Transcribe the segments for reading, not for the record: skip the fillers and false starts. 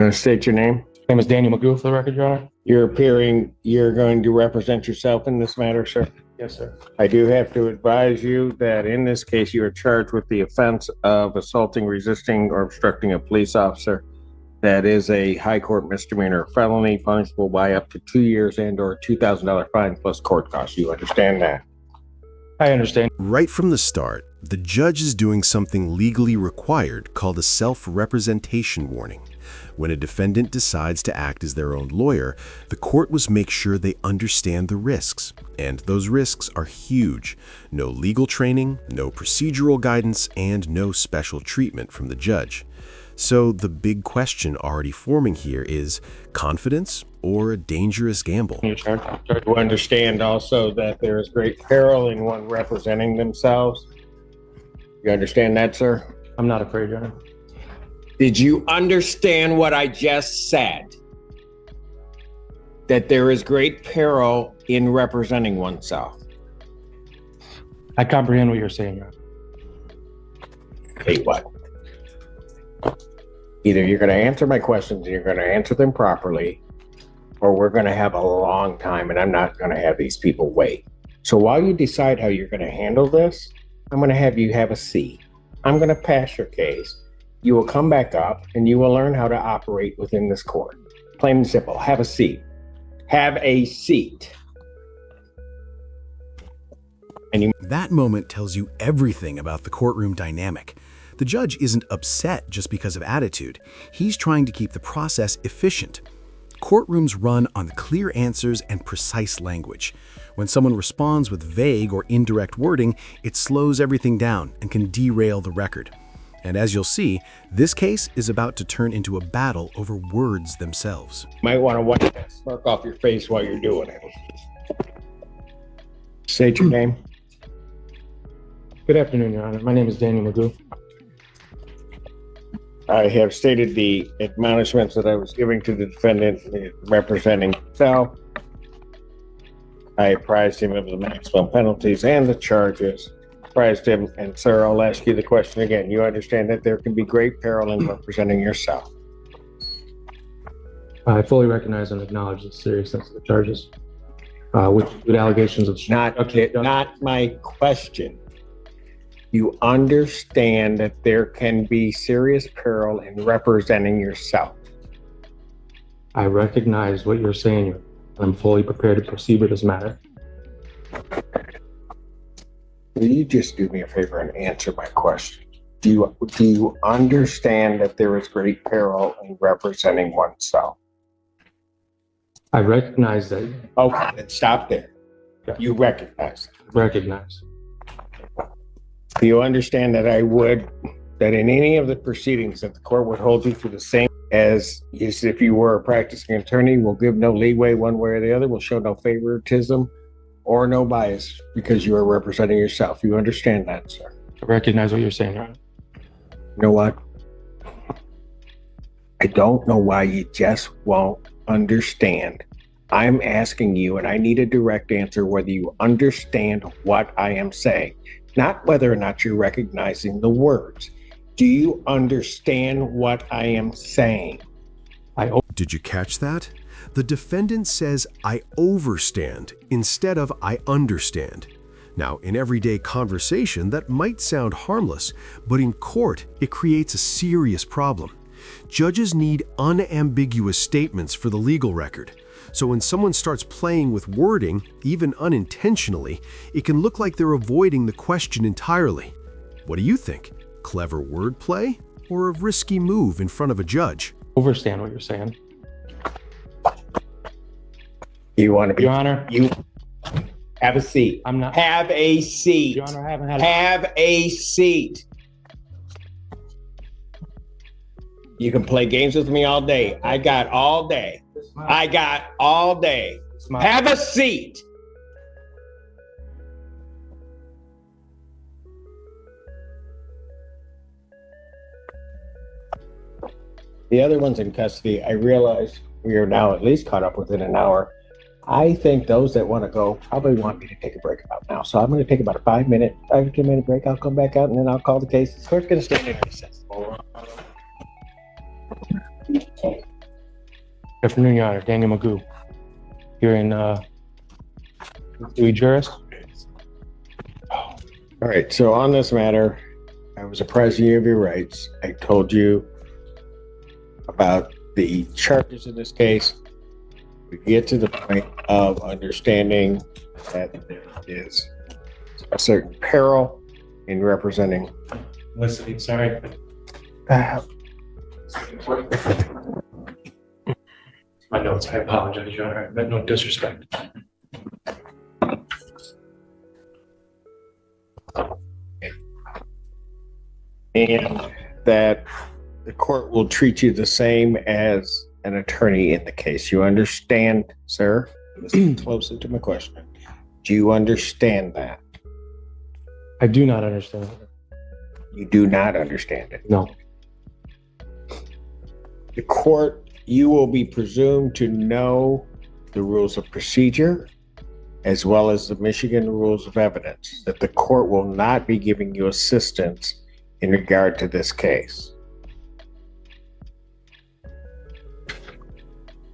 State your name. My name is Daniel Magoo for the record, Your Honor. You're going to represent yourself in this matter, sir? Yes, sir. I do have to advise you that in this case, you are charged with the offense of assaulting, resisting, or obstructing a police officer. That is a high court misdemeanor felony, punishable by up to 2 years and/or $2,000 fine plus court costs. You understand that? I understand. Right from the start, the judge is doing something legally required called a self-representation warning. When a defendant decides to act as their own lawyer, the court must make sure they understand the risks. And those risks are huge. No legal training, no procedural guidance, and no special treatment from the judge. So the big question already forming here is confidence or a dangerous gamble? You understand also that there is great peril in one representing themselves. You understand that, sir? I'm not afraid, Your Honor. Did you understand what I just said? That there is great peril in representing oneself. I comprehend what you're saying, Your Honor. Hey, what? Either you're going to answer my questions and you're going to answer them properly, or we're going to have a long time and I'm not going to have these people wait. So while you decide how you're going to handle this, I'm going to have you have a seat. I'm going to pass your case. You will come back up and you will learn how to operate within this court. Plain and simple. Have a seat. Have a seat. That moment tells you everything about the courtroom dynamic. The judge isn't upset just because of attitude. He's trying to keep the process efficient. Courtrooms run on clear answers and precise language. When someone responds with vague or indirect wording, it slows everything down and can derail the record. And as you'll see, this case is about to turn into a battle over words themselves. Might want to wipe that smirk off your face while you're doing it. State your name. Good afternoon, Your Honor. My name is Daniel Magoo. I have stated the admonishments that I was giving to the defendant representing himself. I apprised him of the maximum penalties and the charges. Apprised him, and sir, I'll ask you the question again. You understand that there can be great peril in representing yourself? I fully recognize and acknowledge the seriousness of the charges, with allegations of... Not my question. You understand that there can be serious peril in representing yourself? I recognize what you're saying, and I'm fully prepared to proceed with this matter. Will you just do me a favor and answer my question? Do you understand that there is great peril in representing oneself? I recognize that. Okay, then stop there. Yeah. You recognize that. Recognize. Do you understand that that in any of the proceedings that the court would hold you to the same as if you were a practicing attorney, will give no leeway one way or the other, will show no favoritism or no bias because you are representing yourself? You understand that, sir? I recognize what you're saying, Your Honor. You know what? I don't know why you just won't understand. I'm asking you, and I need a direct answer, whether you understand what I am saying, not whether or not you're recognizing the words. Do you understand what I am saying? Did you catch that? The defendant says, I overstand, instead of I understand. Now, in everyday conversation, that might sound harmless, but in court, it creates a serious problem. Judges need unambiguous statements for the legal record. So when someone starts playing with wording, even unintentionally, it can look like they're avoiding the question entirely. What do you think? Clever wordplay or a risky move in front of a judge? Understand what you're saying. You want to be... Your Honor. You have a seat. I'm not... Have a seat. Your Honor, I haven't had... Have a seat. You can play games with me all day. I got all day. I got all day. Have a seat. The other one's in custody. I realize we are now at least caught up within an hour. I think those that want to go probably want me to take a break about now. So I'm going to take about a 5 to 10 minute break. I'll come back out and then I'll call the case. The court's going to stand in recess. Afternoon, Your Honor. Daniel Magoo. Here in Dewey Juris. All right. So on this matter, I was apprised you of your rights. I told you about the charges in this case. We get to the point of understanding that there is a certain peril in representing. Listening, sorry. My notes, I apologize, Your Honor. I meant no disrespect. And that the court will treat you the same as an attorney in the case. You understand, sir? Listen closely to my question. Do you understand that? I do not understand. You do not understand it. No. The court, you will be presumed to know the rules of procedure as well as the Michigan rules of evidence, that the court will not be giving you assistance in regard to this case.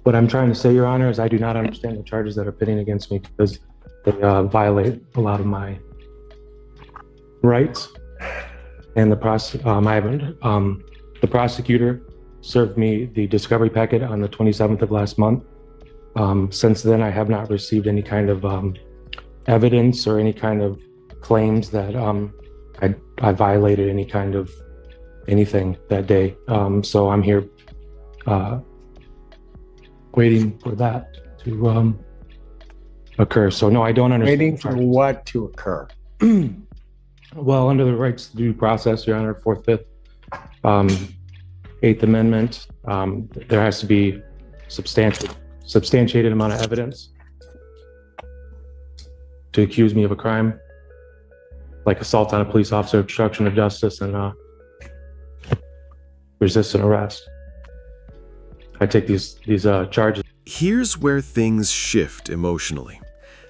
What I'm trying to say, Your Honor, is I do not understand the charges that are pitting against me because they violate a lot of my rights. And the prosecutor served me the discovery packet on the 27th of last month. Since then, I have not received any kind of evidence or any kind of claims that I violated any kind of anything that day. So I'm here waiting for that to occur. So no, I don't understand. Waiting for what to occur? Well, under the rights to due process, Your Honor, 4th, 5th, 8th Amendment, there has to be substantiated amount of evidence to accuse me of a crime, like assault on a police officer, obstruction of justice, and resisting arrest. I take these charges. Here's where things shift emotionally.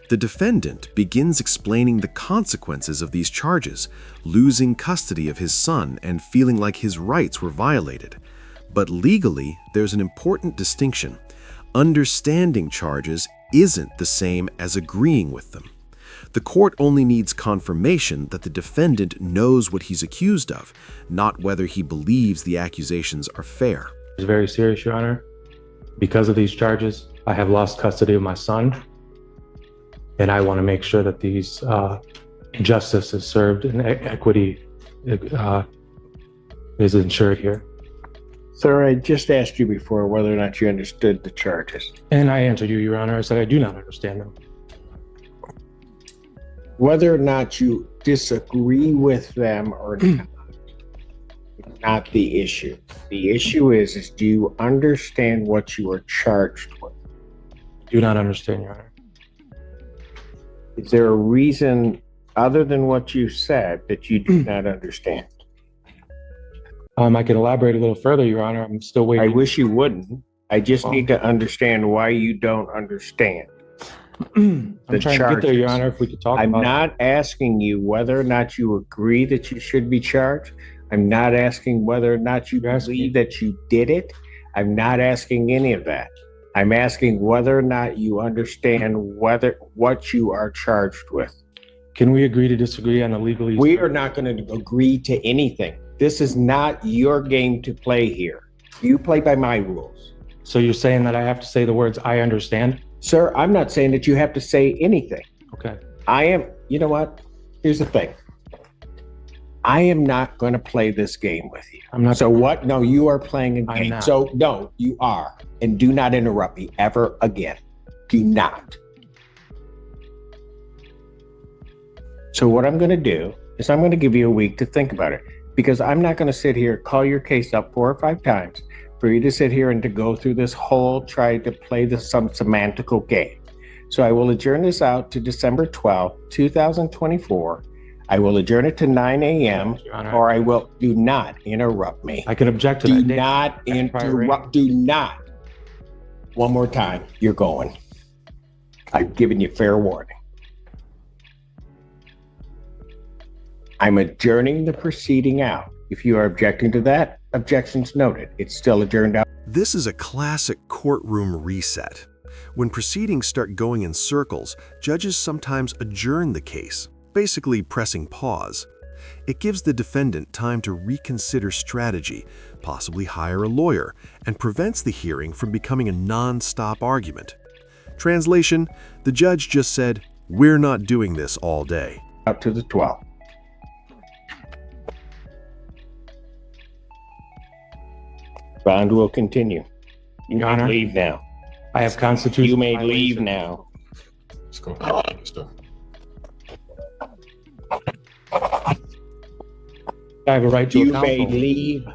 The defendant begins explaining the consequences of these charges, losing custody of his son and feeling like his rights were violated. But legally, there's an important distinction. Understanding charges isn't the same as agreeing with them. The court only needs confirmation that the defendant knows what he's accused of, not whether he believes the accusations are fair. It's very serious, Your Honor. Because of these charges, I have lost custody of my son, and I want to make sure that these justice is served and equity is ensured here. Sir, I just asked you before whether or not you understood the charges. And I answered you, Your Honor. I said I do not understand them. Whether or not you disagree with them or not, is not the issue. The issue is do you understand what you are charged with? I do not understand, Your Honor. Is there a reason other than what you said that you do not understand? I can elaborate a little further, Your Honor. I'm still waiting. I wish you wouldn't. I just need to understand why you don't understand. I'm trying to get there, Your Honor, if we could talk I'm about not asking you whether or not you agree that you should be charged. I'm not asking whether or not you believe that you did it. I'm not asking any of that. I'm asking whether or not you understand what you are charged with. Can we agree to disagree on the legalese? We are not going to agree to anything. This is not your game to play here. You play by my rules. So you're saying that I have to say the words, I understand? Sir, I'm not saying that you have to say anything. Okay. You know what? Here's the thing. I am not going to play this game with you. I'm not. So what? No, you are playing a game. I'm not. So no, you are. And do not interrupt me ever again. Do not. So what I'm going to do is I'm going to give you a week to think about it, because I'm not going to sit here, call your case up 4 or 5 times for you to sit here and to go through this whole, try to play some semantical game. So I will adjourn this out to December 12th, 2024. I will adjourn it to 9 a.m. or I will. Do not interrupt me. I can object to that. Do not interrupt. Do not. One more time. You're going. I've given you fair warning. I'm adjourning the proceeding out. If you are objecting to that, objections noted. It's still adjourned out. This is a classic courtroom reset. When proceedings start going in circles, judges sometimes adjourn the case, basically pressing pause. It gives the defendant time to reconsider strategy, possibly hire a lawyer, and prevents the hearing from becoming a non-stop argument. Translation: the judge just said, "We're not doing this all day." Up to the 12th. Bond will continue. You Your may Honor. leave now. I have constitutional You may violation. leave now. Let's go. I have a right to You a may counsel. leave.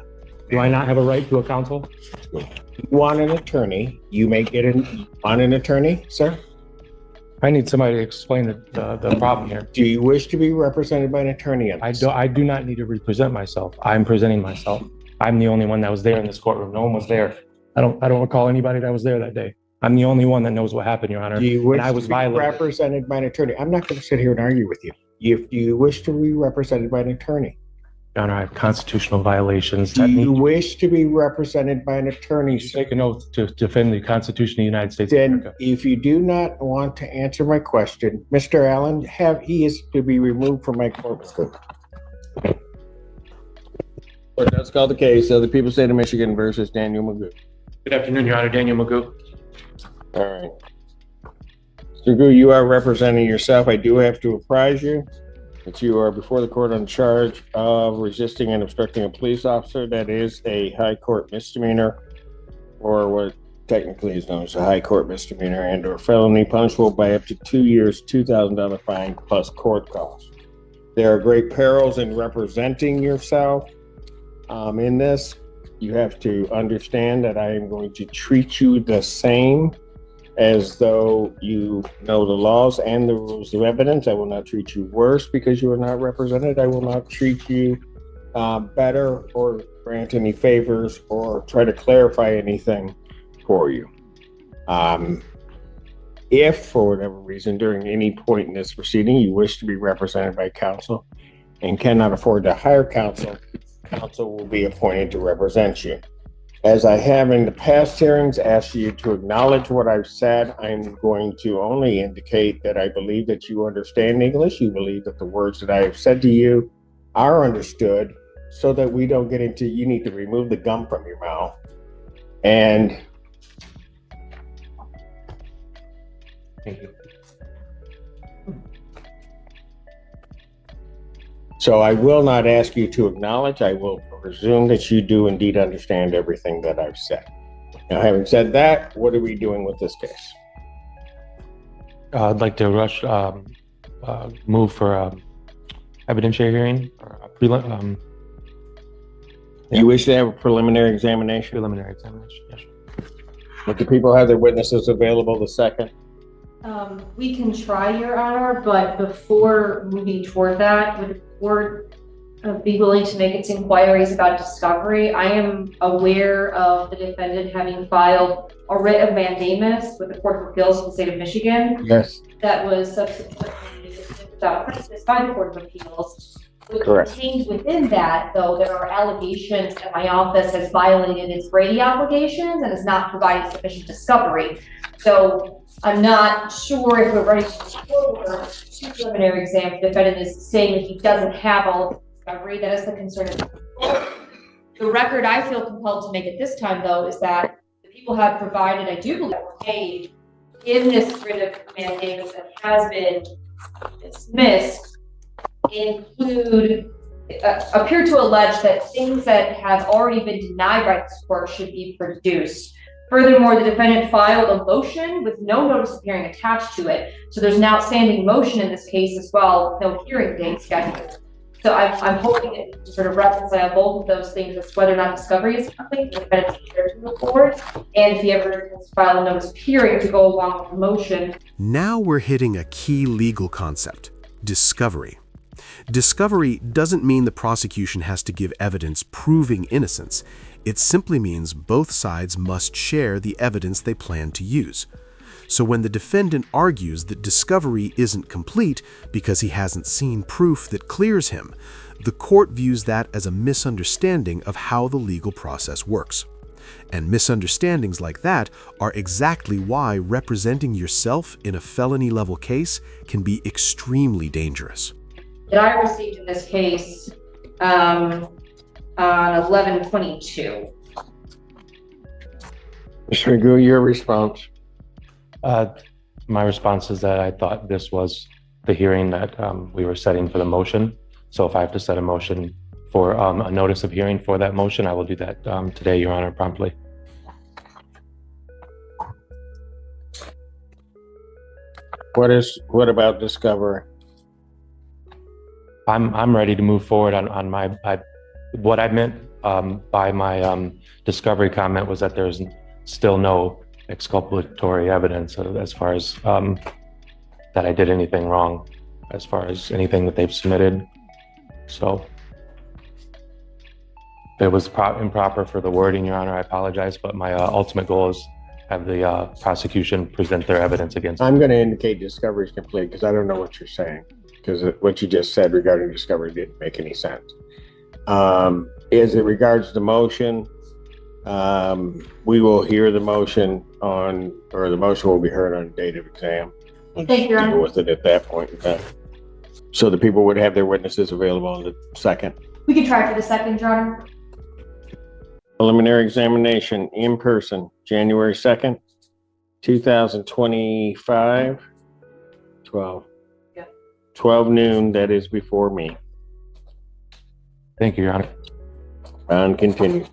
Do I not have a right to a counsel? You want an attorney? You may get on an attorney, sir? I need somebody to explain the problem here. Do you wish to be represented by an attorney on this? I do not need to represent myself. I'm presenting myself. I'm the only one that was there in this courtroom. No one was there. I don't recall anybody that was there that day. I'm the only one that knows what happened, Your Honor. Do you wish and I was to be violated. represented by an attorney? I'm not going to sit here and argue with you. If you wish to be represented by an attorney, Your Honor, I have constitutional violations do that need you to wish to be represented by an attorney, sir? take an oath to defend the Constitution of the United States of Then, America. if you do not want to answer my question, Mr. Allen, he is to be removed from my court. Court does call the case of the People State of Michigan versus Daniel Magoo. Good afternoon, Your Honor. Daniel Magoo. All right. Mr. Magoo, you are representing yourself. I do have to apprise you that you are before the court on charge of resisting and obstructing a police officer. That is a high court misdemeanor, or what technically is known as a high court misdemeanor and or felony, punishable by up to 2 years, $2,000 fine plus court costs. There are great perils in representing yourself. In this, you have to understand that I am going to treat you the same as though you know the laws and the rules of evidence. I will not treat you worse because you are not represented. I will not treat you better or grant any favors or try to clarify anything for you. If, for whatever reason, during any point in this proceeding, you wish to be represented by counsel and cannot afford to hire counsel, counsel will be appointed to represent you. As I have in the past hearings asked you to acknowledge what I've said, I'm going to only indicate that I believe that you understand English. You believe that the words that I have said to you are understood, so that we don't get into, you need to remove the gum from your mouth. And Thank you. so I will not ask you to acknowledge. I will presume that you do indeed understand everything that I've said. Now, having said that, what are we doing with this case? I'd like to move for evidentiary hearing or You wish to have a preliminary examination? preliminary examination. Yes. Would the people have their witnesses available the second? We can try, Your Honor, but before moving toward that, would the court be willing to make its inquiries about discovery? I am aware of the defendant having filed a writ of mandamus with the Court of Appeals of the State of Michigan Yes. that was subsequently dismissed without prejudice by the Court of Appeals. Correct. Contained within that, though, there are allegations that my office has violated its Brady obligations and has not provided sufficient discovery. So I'm not sure if we're ready to move forward to preliminary exam. The defendant is saying that he doesn't have all of the discovery. That is the concern of the court. The record I feel compelled to make at this time, though, is that the people have provided, I do believe, were paid in this writ of mandamus that has been dismissed, appear to allege that things that have already been denied by this court should be produced. Furthermore, the defendant filed a motion with no notice of hearing attached to it. So there's an outstanding motion in this case as well, with no hearing date scheduled. So I'm hoping to sort of reconcile both of those things as to whether or not discovery is complete, the defendant's prepared to move forward, and if he ever has filed a notice of hearing to go along with the motion. Now we're hitting a key legal concept: discovery. Discovery doesn't mean the prosecution has to give evidence proving innocence. It simply means both sides must share the evidence they plan to use. So when the defendant argues that discovery isn't complete because he hasn't seen proof that clears him, the court views that as a misunderstanding of how the legal process works. And misunderstandings like that are exactly why representing yourself in a felony-level case can be extremely dangerous. That I received in this case on 11/22. Mr. Magoo, your response? My response is that I thought this was the hearing that we were setting for the motion. So if I have to set a motion for a notice of hearing for that motion, I will do that today, Your Honor, promptly. What about discovery? I'm ready to move forward on my, what I meant by my discovery comment was that there's still no exculpatory evidence as far as that I did anything wrong, as far as anything that they've submitted. So if it was improper for the wording, Your Honor, I apologize, but my ultimate goal is have the prosecution present their evidence against me. I'm going to indicate discovery is complete because I don't know what you're saying, because what you just said regarding discovery didn't make any sense. As it regards the motion, we will hear the motion the motion will be heard on date of exam. Thank you, Your Honor. Deal with it at that point in time. So the people would have their witnesses available on the 2nd. We can try for the 2nd, Your Honor. Preliminary examination in person, January 2nd, 2025, 12 noon, that is before me. Thank you, Your Honor. And continue.